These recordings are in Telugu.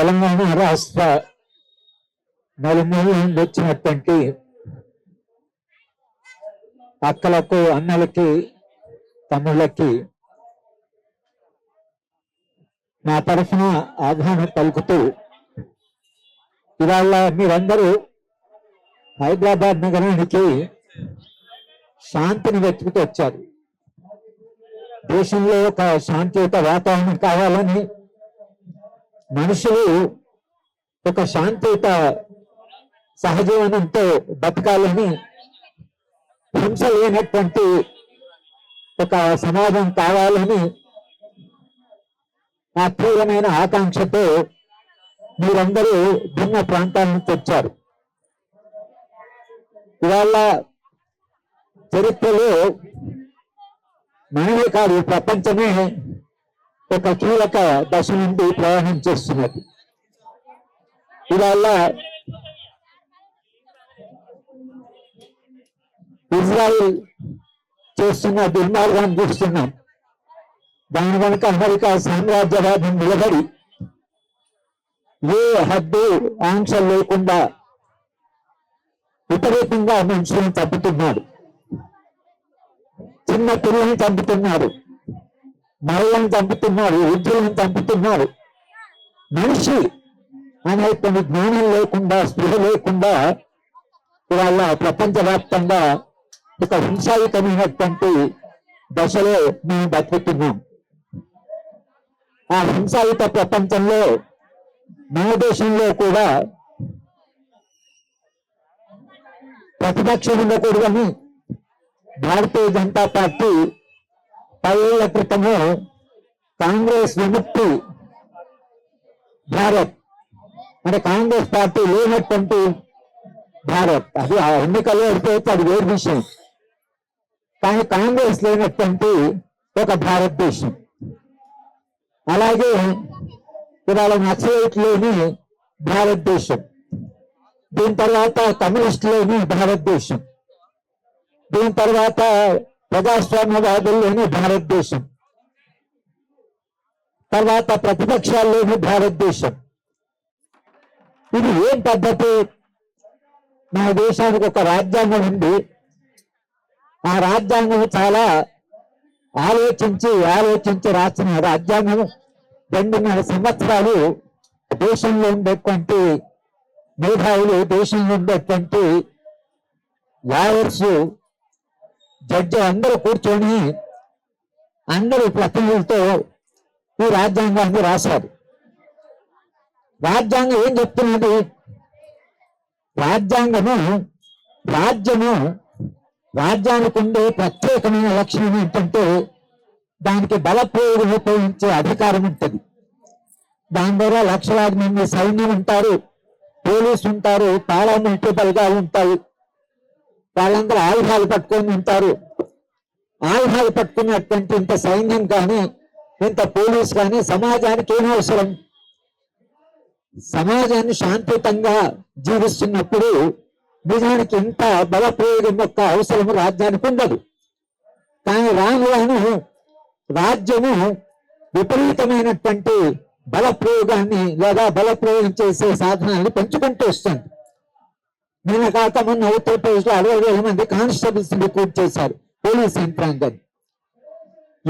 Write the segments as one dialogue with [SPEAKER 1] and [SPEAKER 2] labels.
[SPEAKER 1] తెలంగాణ రాష్ట్ర నలుమూల నుండి వచ్చినటువంటి అక్కలకు, అన్నలకి, తమ్ముళ్ళకి నా తరఫున ఆహ్వానం పలుకుతూ ఇవాళ మీరందరూ హైదరాబాద్ నగరానికి శాంతిని వెతుకుతూ వచ్చారు. దేశంలో ఒక శాంతియుత వాతావరణం కావాలని, మనుషులు ఒక శాంతియుత సహజీవనంతో బతకాలని, హింస లేనటువంటి ఒక సమాజం కావాలని ఆ తీవ్రమైన ఆకాంక్షతో మీరందరూ భిన్న ప్రాంతాల నుంచి వచ్చారు. ఇవాళ చరిత్రలో మనమే కాదు, ప్రపంచమే ఒక కీలక దశ నుండి ప్రయాణం చేస్తున్నది. ఇవాళ ఇజ్రాయిల్ చేస్తున్న దుర్మార్గాన్ని చూస్తున్నాం. దాని వెనుక అమెరికా సామ్రాజ్యవాదం నిలబడి ఏ హద్దు ఆంక్షలు లేకుండా విపరీతంగా మనుషులను చంపుతున్నాడు. చిన్న పిల్లల్ని చంపుతున్నారు, మహిళలను చంపుతున్నారు, వృద్ధులను చంపుతున్నారు. మనిషి అనేటువంటి జ్ఞానం లేకుండా, స్పృహ లేకుండా ఇవాళ ప్రపంచవ్యాప్తంగా ఒక హింసాయుతమైనటువంటి దశలో మేము బతుకుతున్నాం. ఆ హింసాయుత ప్రపంచంలో మన దేశంలో కూడా ప్రతిపక్షం ఉండకూడదని భారతీయ జనతా పార్టీ 10 ఏళ్ల క్రితము కాంగ్రెస్ విముక్తి భారత్ అంటే కాంగ్రెస్ పార్టీ లేనటువంటి భారత్, అది ఆ ఎన్నికల్లో ఓడిపోతే అది వేరు విషయం, కానీ కాంగ్రెస్ లేనటువంటి ఒక భారతదేశం. అలాగే ఇవాళ నక్సలైట్ లేని భారతదేశం, దీని తర్వాత కమ్యూనిస్ట్ లేని భారతదేశం, దీని తర్వాత ప్రజాస్వామ్యవాదుల్లోని భారతదేశం, తర్వాత ప్రతిపక్షాల్లోని భారతదేశం. ఇది ఏం పద్ధతి? మన దేశానికి ఒక రాజ్యాంగం ఉంది. ఆ రాజ్యాంగం చాలా ఆలోచించి రాసిన రాజ్యాంగం. 2.5 సంవత్సరాలు దేశంలో ఉండేటువంటి మేధావులు, దేశంలో ఉండేటువంటి లాయర్స్, జడ్జి అందరూ కూర్చొని అందరూ ప్రతినిధులతో ఈ రాజ్యాంగాన్ని రాశారు. రాజ్యాంగం ఏం చెప్తున్నది? రాజ్యానికి ఉండే ప్రత్యేకమైన లక్షణం ఏంటంటే దానికి బలప్రయోగం ఉపయోగించే అధికారం ఉంటుంది. దాని ద్వారా లక్షలాది మంది సైన్యం ఉంటారు, పోలీసు ఉంటారు, పార్లమెంటరీ బలగాలు ఉంటాయి. వాళ్ళందరూ ఆయుధాలు పట్టుకొని ఉంటారు. ఆయుధాలు పట్టుకున్నటువంటి ఇంత సైన్యం కానీ, ఇంత పోలీసు కానీ సమాజానికి ఏం అవసరం? సమాజాన్ని శాంతియుతంగా జీవిస్తున్నప్పుడు నిజానికి ఇంత బలప్రయోగం యొక్క అవసరం రాజ్యానికి ఉండదు. కానీ రాను రాజ్యము విపరీతమైనటువంటి బలప్రయోగాన్ని లేదా బలప్రయోగం చేసే సాధనాన్ని పెంచుకుంటూ వస్తుంది. నిన్న కాక మొన్న ఉత్తరప్రదేశ్లో 60,000 మంది కానిస్టేబుల్స్ రిక్రూట్ చేశారు, పోలీస్ యంత్రాంగాన్ని.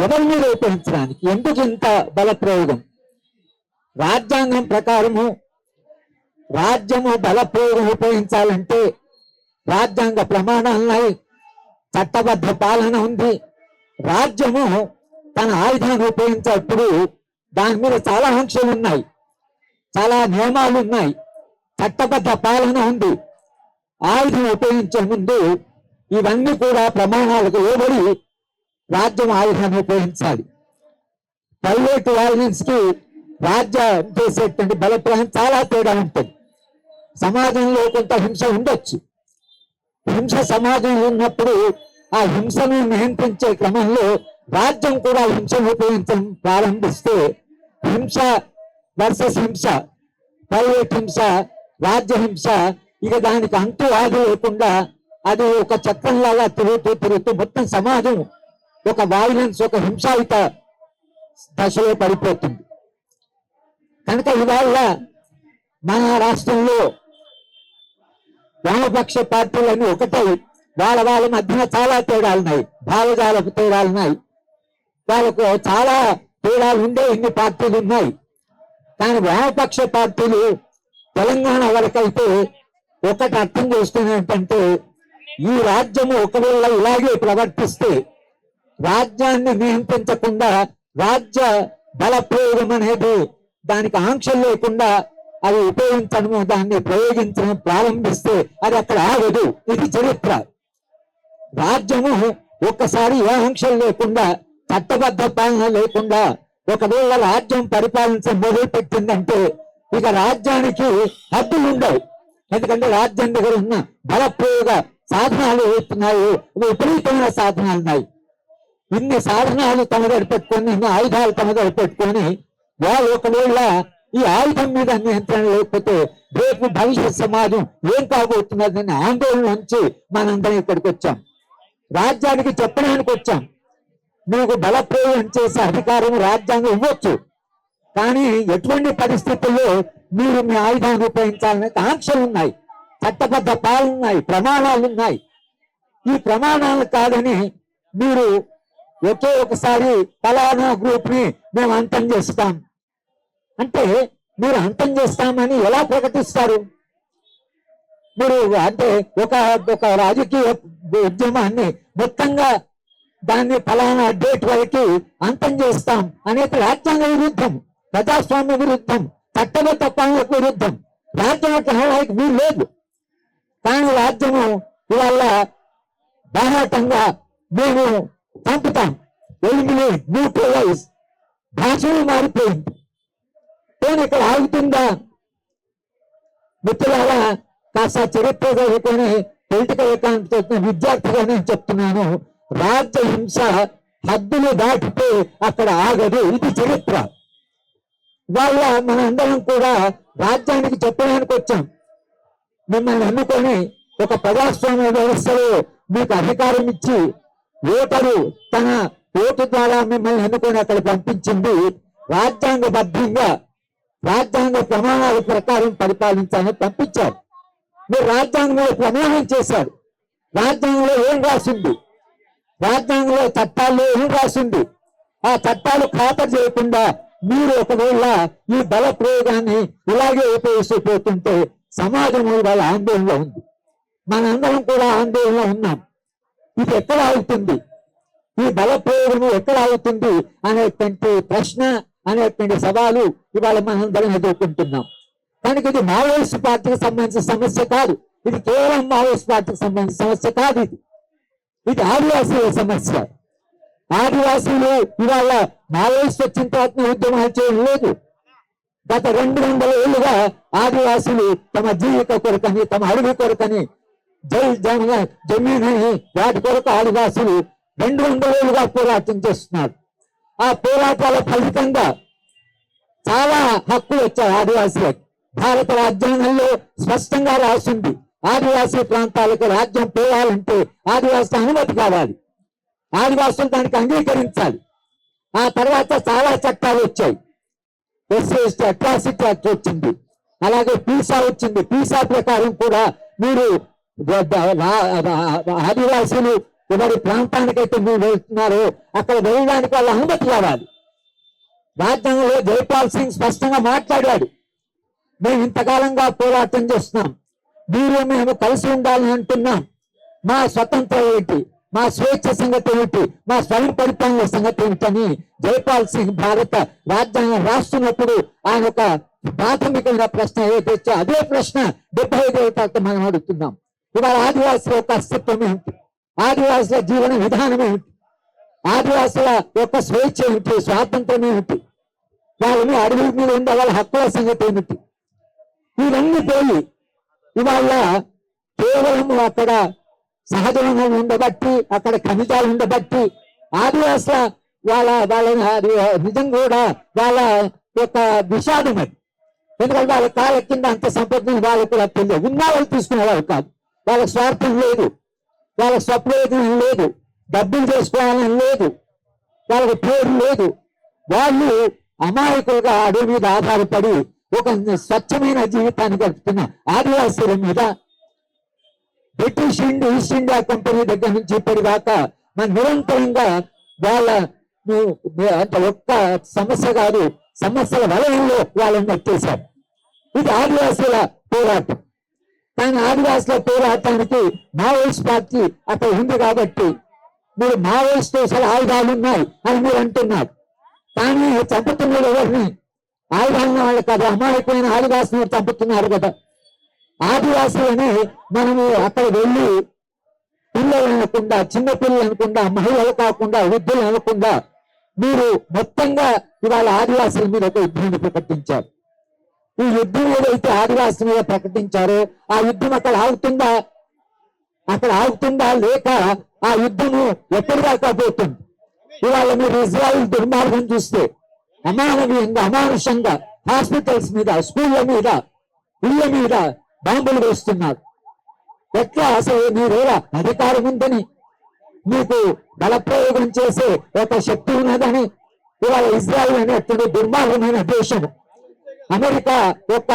[SPEAKER 1] ఎవరి మీద ఉపయోగించడానికి? ఎందుకు ఇంత బలప్రయోగం? రాజ్యాంగం ప్రకారము రాజ్యము బలప్రయోగం ఉపయోగించాలంటే రాజ్యాంగ ప్రమాణాలున్నాయి, చట్టబద్ధ పాలన ఉంది. రాజ్యము తన ఆయుధాన్ని ఉపయోగించేటప్పుడు దాని మీద చాలా ఆంక్షలు ఉన్నాయి, చాలా నియమాలు ఉన్నాయి, చట్టబద్ధ పాలన ఉంది. ఆయుధం ఉపయోగించే ముందు ఇవన్నీ కూడా ప్రమాణాలకు లోబడి రాజ్యం ఆయుధాన్ని ఉపయోగించాలి. ప్రైవేట్ వైలెన్స్ కి రాజ్యం చేసేటువంటి బలప్రయోగం చాలా తేడా ఉంటుంది. సమాజంలో కొంత హింస ఉండొచ్చు. హింస సమాజంలో ఉన్నప్పుడు ఆ హింసను నియంత్రించే క్రమంలో రాజ్యం కూడా హింసను ఉపయోగించడం ప్రారంభిస్తే హింస వర్సెస్ హింస, ప్రైవేట్ హింస, రాజ్య హింస, ఇక దానికి అంతు ఆది లేకుండా అది ఒక చక్రంలాగా తిరుగుతూ మొత్తం సమాజం ఒక వైలెన్స్, ఒక హింసాయుత దశలో పడిపోతుంది. కనుక ఇవాళ మన రాష్ట్రంలో వామపక్ష పార్టీలన్నీ ఒకటై వాళ్ళ మధ్యన చాలా తేడాలున్నాయి, భావజాలకు తేడాలున్నాయి, వాళ్ళకు చాలా తేడాలు ఉండే ఇన్ని పార్టీలు ఉన్నాయి. కానీ వామపక్ష పార్టీలు తెలంగాణ వరకైతే ఒకటి అర్థం చేస్తున్న ఏంటంటే, ఈ రాజ్యము ఒకవేళ ఇలాగే ప్రవర్తిస్తే రాజ్యాన్ని నియంత్రించకుండా రాజ్య బల ప్రయోగం అనేది దానికి ఆంక్షలు లేకుండా అది ఉపయోగించడము, దాన్ని ప్రయోగించడం ప్రారంభిస్తే అది అక్కడ ఆగదు. ఇది చరిత్ర. రాజ్యము ఒక్కసారి ఏ ఆంక్షలు లేకుండా, చట్టబద్ధ పాలన లేకుండా ఒకవేళ రాజ్యం పరిపాలించడం మొదలు పెట్టిందంటే ఇక రాజ్యానికి హద్దులు ఉండవు. ఎందుకంటే రాజ్యం దగ్గర ఉన్న బల ప్రయోగ సాధనాలు ఏస్తున్నాయి, విపరీతమైన సాధనాలు ఉన్నాయి. ఇన్ని సాధనాలు తమ దగ్గర పెట్టుకొని, ఇన్ని ఆయుధాలు తమ దగ్గర పెట్టుకొని వాళ్ళు ఒకవేళ ఈ ఆయుధం మీద నియంత్రణ లేకపోతే రేపు భవిష్యత్ సమాజం ఏం కాబోతున్నదని ఆందోళన నుంచి మనందరం ఇక్కడికి వచ్చాం. రాజ్యానికి చెప్పడానికి వచ్చాం, మీకు బలప్రయోగం చేసే అధికారం రాజ్యాంగం ఇవ్వచ్చు, కానీ ఎటువంటి పరిస్థితుల్లో మీరు మీ ఆయుధాన్ని ఉపయోగించాలనే ఆంక్షలు ఉన్నాయి, చట్టబద్ధ పాలన ఉన్నాయి, ప్రమాణాలు ఉన్నాయి. ఈ ప్రమాణాలు కాదని మీరు ఒకే ఒకసారి ఫలానా గ్రూప్ ని మేము అంతం చేస్తాం అంటే మీరు అంతం చేస్తామని ఎలా ప్రకటిస్తారు? మీరు అంటే ఒక రాజకీయ ఉద్యమాన్ని మొత్తంగా దాన్ని ఫలానా డేట్ వరకు అంతం చేస్తాం అనేది రాజ్యాంగ విరుద్ధం, ప్రజాస్వామ్య విరుద్ధం, చట్టబద్ధ పాలనకు విరుద్ధం. రాజ్యాంగ మీరు లేదు. కానీ రాజ్యము ఇవాళ బాహాటంగా మేము చంపుతాం, ఎలిమినేట్, న్యూట్రలైజ్, భాషలు మారిపోయింది. నేను ఇక్కడ ఆగుతుందా? మిత్రులారా, కాస్త చరిత్ర చదువుకొని పొలిటికల్ ఎకానమీ చదువుతున్న విద్యార్థిగా నేను చెప్తున్నాను, రాజ్య హింస హద్దులు దాటితే అక్కడ ఆగదు. ఇది చరిత్ర. వాళ్ళ మనందరం కూడా రాజ్యానికి చెప్పడానికి వచ్చాం. మిమ్మల్ని ఎన్నుకొని ఒక ప్రజాస్వామ్య వ్యవస్థలో మీకు అధికారం ఇచ్చి ఓటరు తన ఓటు ద్వారా మిమ్మల్ని ఎన్నుకొని అక్కడ పంపించింది రాజ్యాంగబద్ధంగా రాజ్యాంగ ప్రమాణాల ప్రకారం పరిపాలించాలని పంపించారు. మీరు రాజ్యాంగంలో ప్రమాణం చేశారు. రాజ్యాంగంలో ఏం రాసింది? రాజ్యాంగంలో చట్టాల్లో ఏం రాసింది? ఆ చట్టాలు ఖాతరు చేయకుండా మీరు ఒకవేళ ఈ బల ప్రయోగాన్ని ఇలాగే ఉపయోగిస్తూ సమాజంలో వాళ్ళ ఆందోళనలో ఉంది. మనందరం కూడా ఆందోళనలో ఉన్నాం. ఇది ఎక్కడ అవుతుంది? ఈ బల ప్రయోగము ఎక్కడ అవుతుంది అనేటువంటి ప్రశ్న, అనేటువంటి సవాలు ఇవాళ మనందరం ఎదుర్కొంటున్నాం. కనుక ఇది మావోయిస్ట్ పార్టీకి సంబంధించిన సమస్య కాదు. ఇది కేవలం మావోయిస్ట్ పార్టీకి సంబంధించిన సమస్య కాదు. ఇది ఆదివాసీల సమస్య. ఆదివాసీలు ఇవాళ మావోయిస్ట్ వచ్చిన తర్వాత ఉద్యమాలు చేయడం లేదు. గత 200 ఏళ్లుగా ఆదివాసీలు తమ జీవిత కొరకని, తమ అడవి కొరకని, జమీన్ అని వాటి కొరకు ఆదివాసీలు 200 ఏళ్లుగా పోరాటం చేస్తున్నారు. ఆ పోరాటాల ఫలితంగా చాలా హక్కులు వచ్చాయి ఆదివాసీలకు. భారత రాజ్యాంగంలో స్పష్టంగా రాసింది, ఆదివాసీ ప్రాంతాలకు రాజ్యం పోవాలంటే ఆదివాసీ అనుమతి కావాలి, ఆదివాసులు దానికి అంగీకరించాలి. ఆ తర్వాత చాలా చట్టాలు వచ్చాయి. ఎస్సీ అట్రాసిటీ యాక్ట్ వచ్చింది, అలాగే పీసా వచ్చింది. పీసా ప్రకారం కూడా మీరు ఆదివాసీలు ఎవరి ప్రాంతానికైతే మీరు వెళ్తున్నారో అక్కడ వెళ్ళడానికి వాళ్ళ అనుమతి కావాలి. రాజ్యాంగంలో జైపాల్ సింగ్ స్పష్టంగా మాట్లాడాడు, మేము ఇంతకాలంగా పోరాటం చేస్తున్నాం, మీరు మేము కలిసి ఉండాలని అంటున్నాం, మా స్వతంత్రం ఏంటి, మా స్వేచ్ఛ సంగతి ఏమిటి, మా స్వయం పరిపాలన సంగతి ఏమిటని జైపాల్ సింగ్ భారత రాజ్యాంగం రాస్తున్నప్పుడు ఆయన ఒక ప్రాథమికమైన ప్రశ్న ఏదైతే అదే ప్రశ్న 75 తర్వాత మనం అడుగుతున్నాం. ఇవాళ ఆదివాసుల యొక్క అస్తిత్వం ఏమిటి, ఆదివాసుల జీవన విధానం ఏమిటి, ఆదివాసుల యొక్క స్వేచ్ఛ ఏమిటి, స్వాతంత్రం ఏమిటి, వాళ్ళని అడవి మీద ఉండే వాళ్ళ హక్కుల సంగతి ఏమిటి, ఇవన్నీ పోయి ఇవాళ కేవలం అక్కడ సహజ వనరులు ఉండబట్టి, అక్కడ ఖనిజాలు ఉండబట్టి ఆదివాసుల వాళ్ళ నిజం కూడా వాళ్ళ యొక్క విషాదం అది. ఎందుకంటే వాళ్ళ కాళ్ళ కింద అంత సంపద వాళ్ళకు కూడా తెలియదు. ఉన్న వాళ్ళు తీసుకునేవాళ్ళు కాదు. వాళ్ళకి స్వార్థం లేదు, వాళ్ళకి స్వప్రయోజనం లేదు, డబ్బులు చేసుకోవాలని లేదు, వాళ్ళకి పేరు లేదు. వాళ్ళు అమాయకులుగా అడవి మీద ఆధారపడి ఒక స్వచ్ఛమైన జీవితాన్ని గడుపుతున్న ఆదివాసుల మీద బ్రిటిష్ ఈస్ట్ ఇండియా కంపెనీ దగ్గర నుంచి ఇప్పటిదాకా మన నిరంతరంగా వాళ్ళ అంటే ఒక్క సమస్య కాదు, సమస్యల వలయంలో వాళ్ళని నెట్టేశారు. ఇది ఆదివాసుల పోరాటం. కానీ ఆదివాసుల పోరాటానికి మావోయిస్ట్ పార్టీ అక్కడ ఉంది కాబట్టి మీరు మావోయిస్ట్ అసలు ఆయుధాలు ఉన్నాయి అని మీరు అంటున్నారు. కానీ చంపుతున్నారు ఎవరిని? ఆయుధాలను వాళ్ళు కదా, అమాయకమైన ఆదివాసులను చంపుతున్నారు కదా. ఆదివాసులని మనము అక్కడ వెళ్ళి పిల్లలు అనకుండా, చిన్న పిల్లలు అనకుండా, మహిళలు కాకుండా, వృద్ధులు అనకుండా మీరు మొత్తంగా ఇవాళ ఆదివాసుల మీద ఒక యుద్ధాన్ని ప్రకటించారు. ఈ యుద్ధం ఏదైతే ఆదివాసుల మీద ప్రకటించారో ఆ యుద్ధం అక్కడ ఆగుతుందా? అక్కడ ఆగుతుందా? లేక ఆ యుద్ధము ఎక్కడి దాకా పోతుంది? ఇవాళ మీరు ఇజ్రాయిల్ దుర్మార్గం చూస్తే అమానవీయంగా, అమానుషంగా హాస్పిటల్స్ మీద, స్కూళ్ళ మీద, ఇళ్ళ మీద బాంబులు వేస్తున్నారు. ఎట్లా అసలు మీరేరా అధికారం ఉందని, మీకు బలప్రయోగం చేసే ఒక శక్తి ఉన్నదని? ఇవాళ ఇజ్రాయిల్ అనేటువంటి దుర్మార్గమైన దేశం అమెరికా యొక్క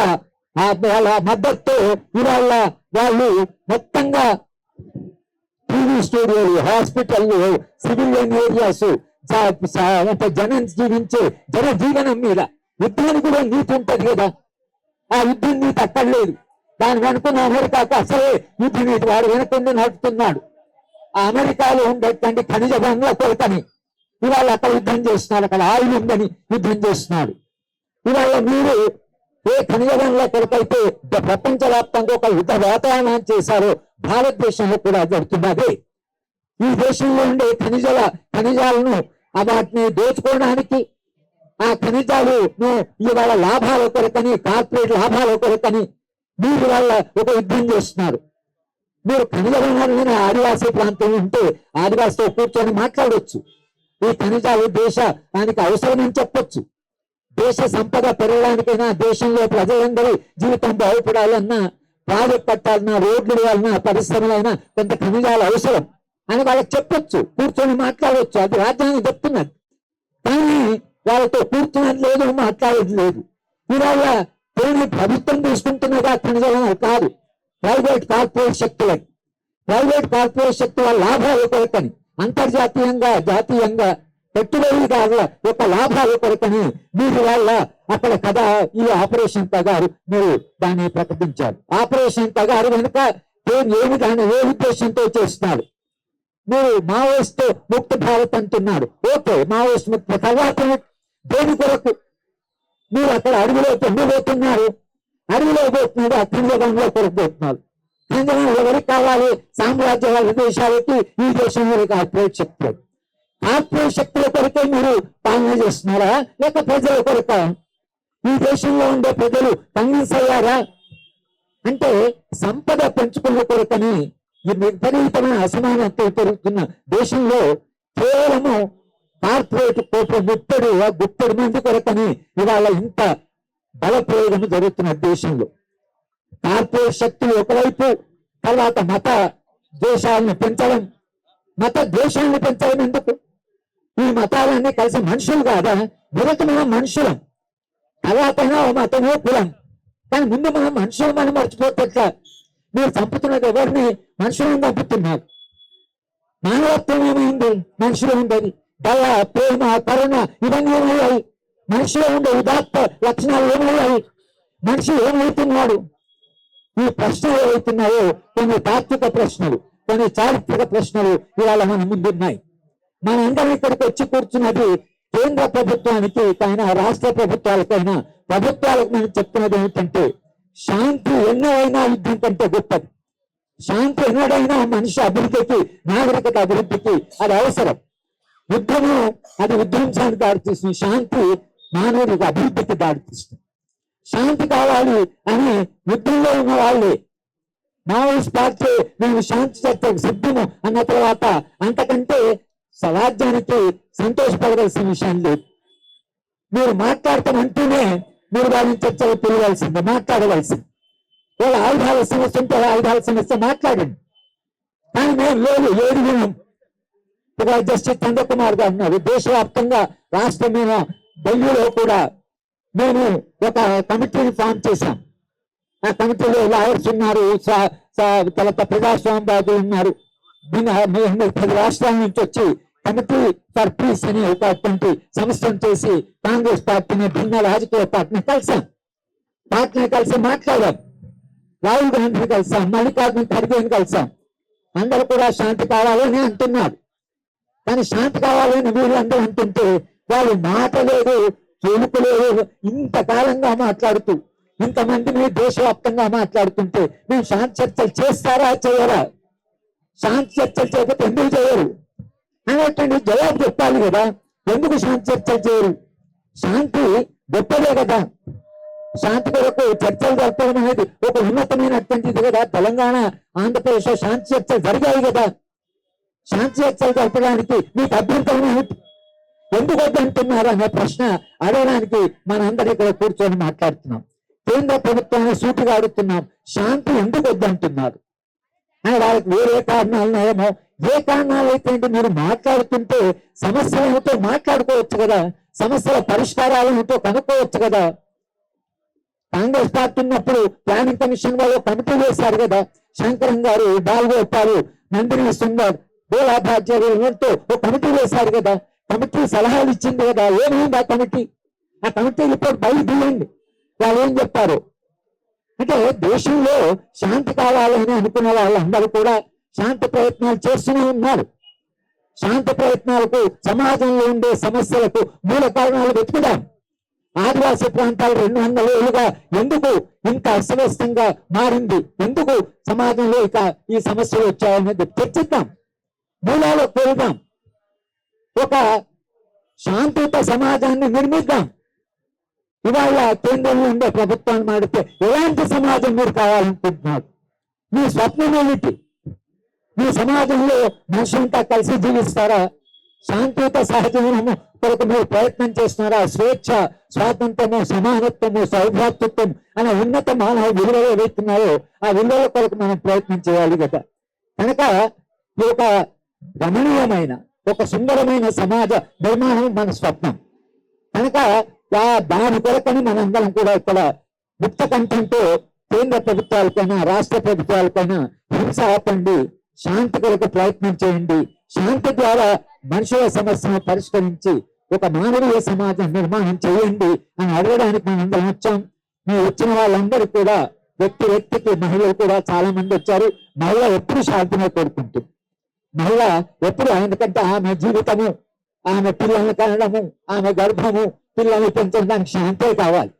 [SPEAKER 1] వాళ్ళ మద్దతుతో ఇవాళ వాళ్ళు మొత్తంగా టీవీ స్టూడియోలు, హాస్పిటల్లు, సివిలియన్ ఏరియాస్, జనం జీవించే జనజీవనం మీద యుద్ధానికి కూడా నీతి ఉంటది కదా. ఆ యుద్ధం నీతి అక్కడ లేదు. దాని వెనుకున్న అమెరికాకు అసలే యుద్ధ నీతి వాడు వెనుకుండి నడుపుతున్నాడు. ఆ అమెరికాలో ఉండేటువంటి ఖనిజ వనరుల కొరకని ఇవాళ అక్కడ యుద్ధం చేస్తున్నాడు. అక్కడ ఆయిల్ ఉందని యుద్ధం చేస్తున్నాడు. ఇవాళ మీరు ఏ ఖనిజ వనరుల కొరకైతే ప్రపంచవ్యాప్తంగా ఒక యుద్ధ వాతావరణం చేశారో భారతదేశంలో కూడా జరుగుతున్నది. ఈ దేశంలో ఉండే ఖనిజాలను వాటిని దోచుకోవడానికి, ఆ ఖనిజాలను ఇవాళ లాభాల కొరకని, కార్పొరేట్ లాభాల కొరకని మీరు వాళ్ళ ఒక యుద్ధం చేస్తున్నారు. మీరు ఖనిజ వనరులైన ఆదివాసీ ప్రాంతం ఉంటే ఆదివాసితో కూర్చొని మాట్లాడవచ్చు. ఈ ఖనిజాలు దేశానికి అవసరమని చెప్పొచ్చు. దేశ సంపద పెరగడానికైనా, దేశంలో ప్రజలందరూ జీవితం బాగుపడాలన్నా, ప్రాజెక్ట్ కట్టాలన్నా, రోడ్లు వేయాలన్నా, పరిశ్రమలైనా కొంత ఖనిజాలు అవసరం అని వాళ్ళకి చెప్పొచ్చు. కూర్చొని మాట్లాడవచ్చు. అది రాజ్యాంగం చెప్తున్నది. కానీ వాళ్ళతో కూర్చున్నది లేదు, మాట్లాడేది లేదు. ఇవాళ దేని ప్రభుత్వం తీసుకుంటున్నదా ఖనిజాలను కాదు, ప్రైవేట్ కార్పొరేట్ శక్తులని. ప్రైవేట్ కార్పొరేట్ శక్తుల లాభాల కొరకని, అంతర్జాతీయంగా జాతీయంగా పెట్టుబడిదారుల యొక్క లాభాల కొరకని మీరు వాళ్ళ అక్కడ కదా ఈ ఆపరేషన్ తగారు మీరు దాన్ని ప్రకటించారు. ఆపరేషన్ తగారు వెనుక ఏమి దాన్ని ఏ ఉద్దేశంతో చేస్తున్నారు? మీరు మావోయిస్ట్ ముక్త భారత్ అంటున్నారు. ఓకే, మావోయిస్ట్ ముక్త తర్వాత దేని కొరకు మీరు అక్కడ అడవిలో పొందబోతున్నారు? అడవిలో పోతున్నారు, ఖనిజంలో కొరకు పోతున్నారు. ఖనిజం ఎవరికి కావాలి? సామ్రాజ్యవాద దేశాలకి, ఈ దేశంలో కార్పొరేట్ శక్తులు. కార్పొరేట్ శక్తుల కొరకే మీరు పాలన చేస్తున్నారా, లేక ప్రజల కొరక? ఈ దేశంలో ఉండే ప్రజలు కన్విన్స్ అయ్యారా? అంటే సంపద పెంచుకున్న కొరకని ఈ విపరీతమైన అసమానతలు పెరుగుతున్న దేశంలో కేవలము కార్పొరేట్ ముట్టడి గుట్టడి మంది కొరకని ఇవాళ ఇంత బల ప్రయోగం జరుగుతున్న దేశంలో. కార్పొరేట్ శక్తులు ఒకవైపు, తర్వాత మత ద్వేషాలను పెంచడం. మత ద్వేషాలను పెంచడం ఎందుకు? ఈ మతాలన్నీ కలిసి మనుషులు కాదా? మొదట మనం మనుషులం, తర్వాతైనా మతమో కులం. కానీ ముందు మనం మనుషులు మనం మర్చిపోతే మీరు చంపుతున్నది ఎవరిని? మనుషులను చంపుతున్నారు. మానవత్వం ఏమైంది? మనుషులు ఉండేది దయ, ప్రేమ, కరుణ ఇవన్నీ ఏమయ్యాయి? మనిషిలో ఉండే ఉదాత్త లక్షణాలు ఏమయ్యాయి? మనిషి ఏమవుతున్నాడు? ఈ ప్రశ్నలు ఏవైతున్నాయో కొన్ని తాత్విక ప్రశ్నలు, కొన్ని చారిత్రక ప్రశ్నలు ఇవాళ మన ముందున్నాయి. మనందరం ఇక్కడికి వచ్చి కూర్చున్నది కేంద్ర ప్రభుత్వానికి అయినా, రాష్ట్ర ప్రభుత్వాలకైనా, ప్రభుత్వాలకు మనం చెప్తున్నది ఏమిటంటే శాంతి ఎన్నడైనా యుద్ధం కంటే గొప్పది. శాంతి ఎన్నడైనా మనిషి అభివృద్ధికి, నాగరికత అభివృద్ధికి అది అవసరం. యుద్ధము అది విధ్వంసానికి దారితీస్తుంది, శాంతి మానవుడికి అభివృద్ధికి దారితీస్తుంది. శాంతి కావాలి అని యుద్ధంలో ఉన్న వాళ్ళే మావోయిస్ట్ పార్టీ మేము శాంతి చర్చకు సిద్ధము అన్న తర్వాత అంతకంటే రాజ్యానికి సంతోషపడవలసిన విషయం లేదు. మీరు మాట్లాడతామంటూనే మీరు వాళ్ళని చర్చలు పిలవాల్సిందే, మాట్లాడవలసింది. వాళ్ళ ఆయుధాల సమస్య ఉంటే ఆయుధాల సమస్య మాట్లాడండి. కానీ మేము లేదు, ఏది వినం. జస్టిస్ చంద్రకుమార్ గారు ఉన్నారు. దేశవ్యాప్తంగా రాష్ట్రమైన ఢిల్లీలో కూడా మేము ఒక కమిటీని ఫామ్ చేశాం. ఆ కమిటీలో లాయర్స్ ఉన్నారు, తర్వాత ప్రజాస్వామ్యవాదులు ఉన్నారు. 10 రాష్ట్రాల నుంచి వచ్చి కమిటీ ఫర్ పీస్ అనే ఒక అటువంటి సంస్థను చేసి కాంగ్రెస్ పార్టీని, భిన్న రాజకీయ పార్టీని కలిసి మాట్లాడాం. రాహుల్ గాంధీని కలిసాం, మల్లికార్జున ఖర్గేని కలిసాం. అందరూ కూడా శాంతి కావాలని అంటున్నారు. కానీ శాంతి కావాలని వీళ్ళందరూ అంటుంటే వాళ్ళు మాట లేదు, చూపు లేదు. ఇంతకాలంగా మాట్లాడుతూ ఇంతమందిని దేశవ్యాప్తంగా మాట్లాడుతుంటే మేము శాంతి చర్చలు చేస్తారా, చేయరా? శాంతి చర్చలు చేయకపోతే ఎందుకు చేయరు అనేటువంటి జవాబు చెప్పాలి కదా. ఎందుకు శాంతి చర్చలు చేయరు? శాంతి గొప్పదే కదా. శాంతి కొరకు చర్చలు జరపడం అనేది ఒక ఉన్నతమైనటువంటిది కదా. తెలంగాణ, ఆంధ్రప్రదేశ్ లో శాంతి చర్చలు జరిగాయి కదా. శాంతి చర్చలు జరపడానికి మీకు అభ్యంతరం ఏమిటి? ఎందుకు వద్దంటున్నారు అనే ప్రశ్న అడగడానికి మనందరూ ఇక్కడ కూర్చొని మాట్లాడుతున్నాం. కేంద్ర ప్రభుత్వాన్ని సూటిగా అడుగుతున్నాం, శాంతి ఎందుకు వద్దంటున్నారు అని. వాళ్ళకి వేరే కారణాలు ఉన్నాయేమో. ఏ కారణాలు అయితే మీరు మాట్లాడుతుంటే సమస్యలు ఏమిటో మాట్లాడుకోవచ్చు కదా, సమస్యల పరిష్కారాలు ఏమిటో కనుక్కోవచ్చు కదా. కాంగ్రెస్ పార్టీ ఉన్నప్పుడు ప్లానింగ్ కమిషన్ వాళ్ళు కమిటీ వేశారు కదా. శంకరం గారు, బాలగోపాల్, నందిని సుందర్, గోలాభాచార్యులతో ఒక కమిటీ వేశారు కదా. కమిటీ సలహాలు ఇచ్చింది కదా. ఏమైంది ఆ కమిటీ? ఆ కమిటీ రిపోర్ట్ బయట తీయండి. వాళ్ళు ఏం చెప్పారు అంటే, దేశంలో శాంతి కావాలని అనుకున్న వాళ్ళందరూ కూడా శాంతి ప్రయత్నాలు చేస్తూనే ఉన్నారు. శాంతి ప్రయత్నాలకు, సమాజంలో ఉండే సమస్యలకు మూల కారణాలు వెతుకుదాం. ఆదివాసీ ప్రాంతాలు 200 ఏళ్ళుగా ఎందుకు ఇంత అస్తవ్యస్తంగా మారింది, ఎందుకు సమాజంలో ఇక ఈ సమస్యలు వచ్చాయనేది చర్చిద్దాం, మూలాలకు వెళ్దాం, ఒక శాంతియుత సమాజాన్ని నిర్మిద్దాం. ఇవాళ కేంద్రంలో ఉండే ప్రభుత్వాన్ని మాడితే ఎలాంటి సమాజం మీరు కావాలనుకుంటున్నారు? మీ స్వప్నం ఏమిటి? మీ సమాజంలో మనుషులంతా కలిసి జీవిస్తారా? శాంతియుత సహజీవనము కొరకు మీరు ప్రయత్నం చేస్తున్నారా? స్వేచ్ఛ, స్వాతంత్రము, సమానత్వము, సౌభ్రాతృత్వం అనే ఉన్నత మానవ విలువలు ఏవైతున్నాయో ఆ విలువల కొరకు మనం ప్రయత్నం చేయాలి కదా. కనుక ఈ ఒక గమనీయమైన, ఒక సుందరమైన సమాజ నిర్మాణం మన స్వప్నం. కనుక దాని కొరకని మనందరం కూడా ఇక్కడ ముక్త కంఠంతో కేంద్ర ప్రభుత్వాలకైనా, రాష్ట్ర ప్రభుత్వాలకైనా హింస ఆపండి, శాంతి కొరకు ప్రయత్నం చేయండి. శాంతి ద్వారా మనుషుల సమస్యను పరిష్కరించి ఒక మానవీయ సమాజం నిర్మాణం చేయండి అని అడగడానికి మనందరం వచ్చాం. మీరు వచ్చిన వాళ్ళందరూ కూడా వ్యక్తికి, మహిళలు కూడా చాలా మంది వచ్చారు. మహిళ ఎప్పుడు శాంతిని కోరుకుంటుంది. మహిళ ఎప్పుడు, ఎందుకంటే ఆమె జీవితము, ఆమె పిల్లల్ని కనడము, ఆమె గర్భము, పిల్లల్ని పెంచడానికి శాంతే కావాలి.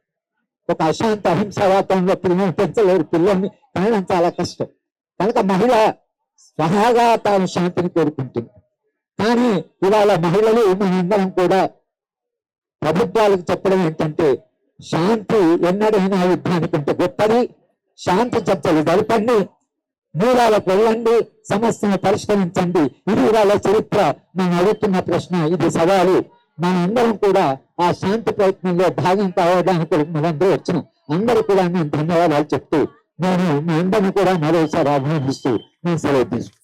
[SPEAKER 1] ఒక అశాంత అహింస వాతావరణంలో పిల్లల్ని పెంచలేరు, పిల్లల్ని కనడం చాలా కష్టం. కనుక మహిళ స్వహాగా తాను శాంతిని కోరుకుంటుంది. కానీ ఇవాళ మహిళలు మనందరం కూడా ప్రభుత్వాలకు చెప్పడం ఏంటంటే, శాంతి ఎన్నడైనా యుద్ధానికంటే గొప్పది, శాంతి చర్చలు జరపండి, మూలాలకు వెళ్ళండి, సమస్యను పరిష్కరించండి. ఇది ఇవాళ చరిత్ర. మనం అడుగుతున్న ప్రశ్న, ఇది సవాలు. మనందరం కూడా ఆ శాంతి ప్రయత్నంలో భాగం కావడానికి మనందరూ వచ్చిన అందరూ కూడా నేను ధన్యవాదాలు చెప్తూ, నేను మీ అందరినీ కూడా మరోసారి అభినందిస్తూ నేను సెలవు తీసుకుంటాను.